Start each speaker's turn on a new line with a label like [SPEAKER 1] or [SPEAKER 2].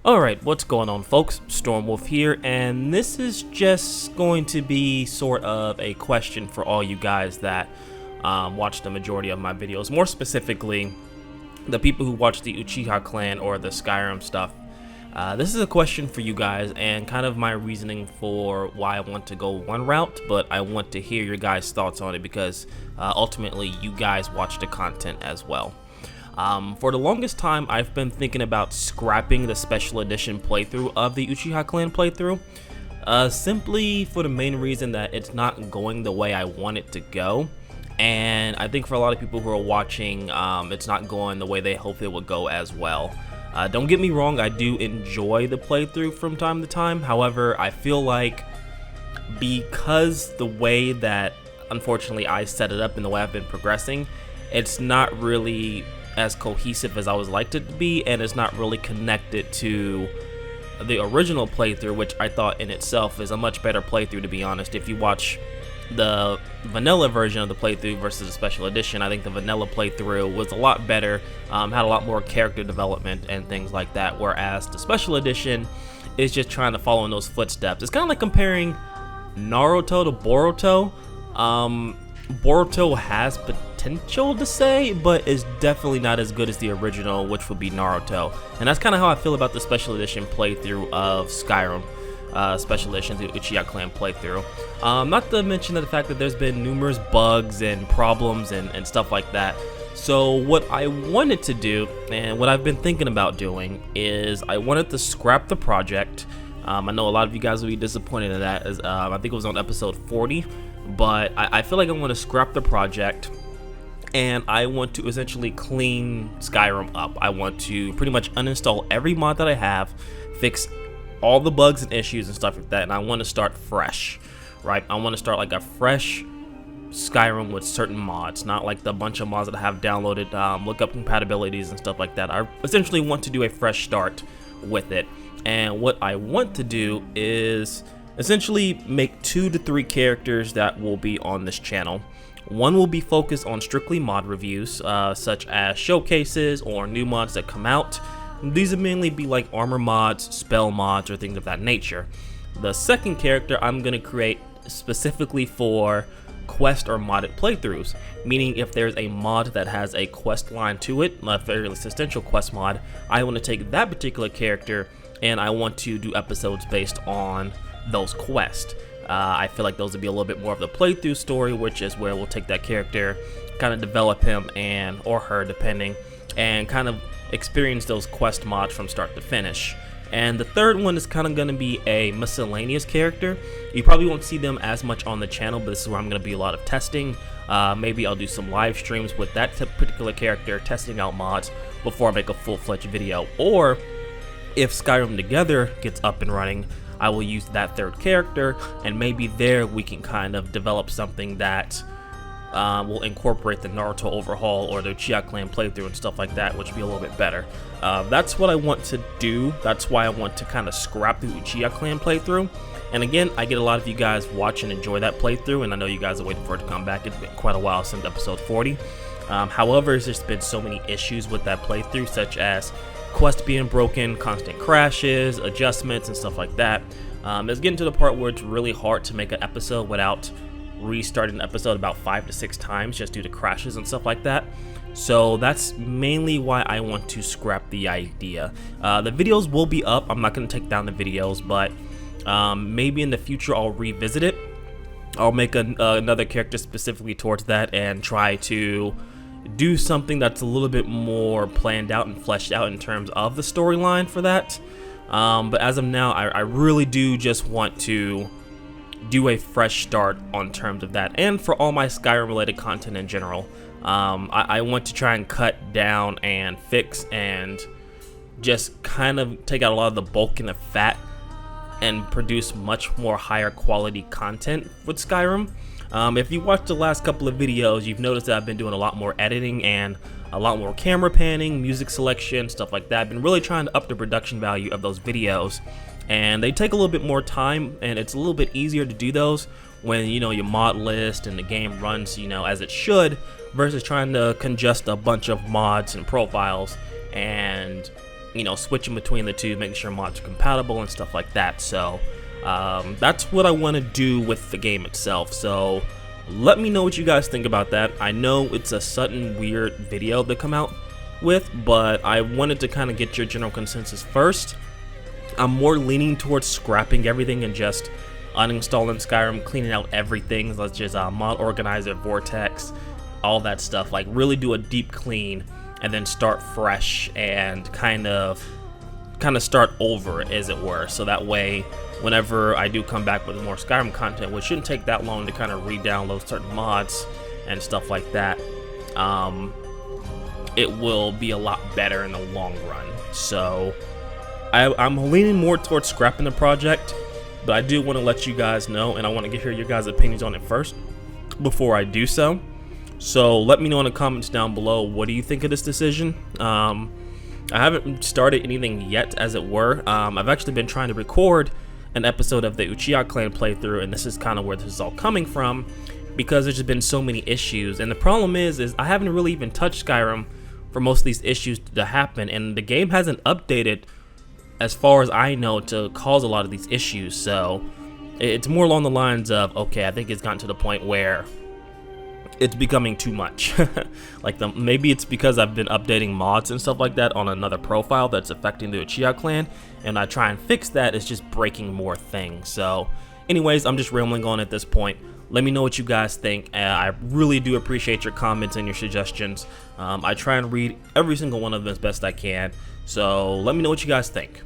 [SPEAKER 1] Alright, what's going on folks? Stormwolf here, and this is just going to be sort of a question for all you guys that watch the majority of my videos. More specifically, the people who watch the Uchiha Clan or the Skyrim stuff. This is a question for you guys and kind of my reasoning for why I want to go one route, but I want to hear your guys' thoughts on it because ultimately you guys watch the content as well. For the longest time, I've been thinking about scrapping the special edition playthrough of the Uchiha Clan playthrough, simply for the main reason that it's not going the way I want it to go, and I think for a lot of people who are watching, it's not going the way they hope it would go as well. Don't get me wrong, I do enjoy the playthrough from time to time. However, I feel like because the way that unfortunately I set it up and the way I've been progressing, it's not really as cohesive as I would like it to be, and it's not really connected to the original playthrough, which I thought in itself is a much better playthrough, to be honest. If you watch the vanilla version of the playthrough versus the special edition, I think the vanilla playthrough was a lot better, had a lot more character development and things like that, whereas the special edition is just trying to follow in those footsteps. It's kind of like comparing Naruto to Boruto. Boruto has potential to say, but is definitely not as good as the original, which would be Naruto. And that's kind of how I feel about the special edition playthrough of Skyrim. Special edition, the Uchiha Clan playthrough. Not to mention the fact that there's been numerous bugs and problems and stuff like that. So what I wanted to do, and what I've been thinking about doing, is I wanted to scrap the project. I know a lot of you guys will be disappointed in that, as I think it was on episode 40, but I feel like I want to scrap the project, and I want to essentially clean Skyrim up. I want to pretty much uninstall every mod that I have, fix all the bugs and issues and stuff like that, and I want to start fresh, right? I want to start like a fresh Skyrim with certain mods, not like the bunch of mods that I have downloaded, look up compatibilities and stuff like that. I essentially want to do a fresh start with it, and what I want to do is essentially make 2 to 3 characters that will be on this channel. One will be focused on strictly mod reviews, such as showcases or new mods that come out. These would mainly be like armor mods, spell mods, or things of that nature. The second character I'm going to create specifically for quest or modded playthroughs, meaning if there's a mod that has a quest line to it, a fairly substantial quest mod, I want to take that particular character and I want to do episodes based on those quests. I feel like those would be a little bit more of the playthrough story, which is where we'll take that character, kind of develop him and or her depending, and kind of experience those quest mods from start to finish. And the third one is kind of going to be a miscellaneous character. You probably won't see them as much on the channel, but this is where I'm going to be a lot of testing. Maybe I'll do some live streams with that particular character, testing out mods before I make a full-fledged video. Or if Skyrim Together gets up and running, I will use that third character, and maybe there we can kind of develop something that will incorporate the Naruto overhaul or the Uchiha Clan playthrough and stuff like that, which would be a little bit better. That's what I want to do. That's why I want to kind of scrap the Uchiha Clan playthrough. And again, I get a lot of you guys watch and enjoy that playthrough, and I know you guys are waiting for it to come back. It's been quite a while since episode 40. However, there's just been so many issues with that playthrough, such as quests being broken, constant crashes, adjustments, and stuff like that. It's getting to the part where it's really hard to make an episode without restarting the episode about 5 to 6 times just due to crashes and stuff like that. So that's mainly why I want to scrap the idea. The videos will be up. I'm not going to take down the videos, but maybe in the future I'll revisit it. I'll make another character specifically towards that and try to do something that's a little bit more planned out and fleshed out in terms of the storyline for that. But as of now, I really do just want to do a fresh start on terms of that, and for all my Skyrim related content in general. I want to try and cut down and fix and just kind of take out a lot of the bulk and the fat and produce much more higher quality content with Skyrim. If you watched the last couple of videos, you've noticed that I've been doing a lot more editing and a lot more camera panning, music selection, stuff like that. I've been really trying to up the production value of those videos, and they take a little bit more time, and it's a little bit easier to do those when, you know, your mod list and the game runs, you know, as it should, versus trying to congest a bunch of mods and profiles and you know, switching between the two, making sure mods are compatible and stuff like that. So that's what I want to do with the game itself. So let me know what you guys think about that. I know it's a sudden weird video to come out with, but I wanted to kind of get your general consensus first. I'm more leaning towards scrapping everything and just uninstalling Skyrim, cleaning out everything, such as mod organizer, vortex, all that stuff. Like really do a deep clean and then start fresh and kind of start over, as it were. So that way, whenever I do come back with more Skyrim content, which shouldn't take that long to kind of re-download certain mods and stuff like that, it will be a lot better in the long run. So I'm leaning more towards scrapping the project, but I do want to let you guys know, and I want to hear your guys' opinions on it first before I do so. So let me know in the comments down below, what do you think of this decision? I haven't started anything yet, as it were. I've actually been trying to record an episode of the Uchiha Clan playthrough, and this is kind of where this is all coming from, because there's just been so many issues. And the problem is I haven't really even touched Skyrim for most of these issues to happen, and the game hasn't updated as far as I know to cause a lot of these issues. So it's more along the lines of, okay, I think it's gotten to the point where it's becoming too much. Like maybe it's because I've been updating mods and stuff like that on another profile that's affecting the Uchiha Clan, and I try and fix that, it's just breaking more things. So anyways, I'm just rambling on at this point. Let me know what you guys think. I really do appreciate your comments and your suggestions. I try and read every single one of them as best I can. So let me know what you guys think.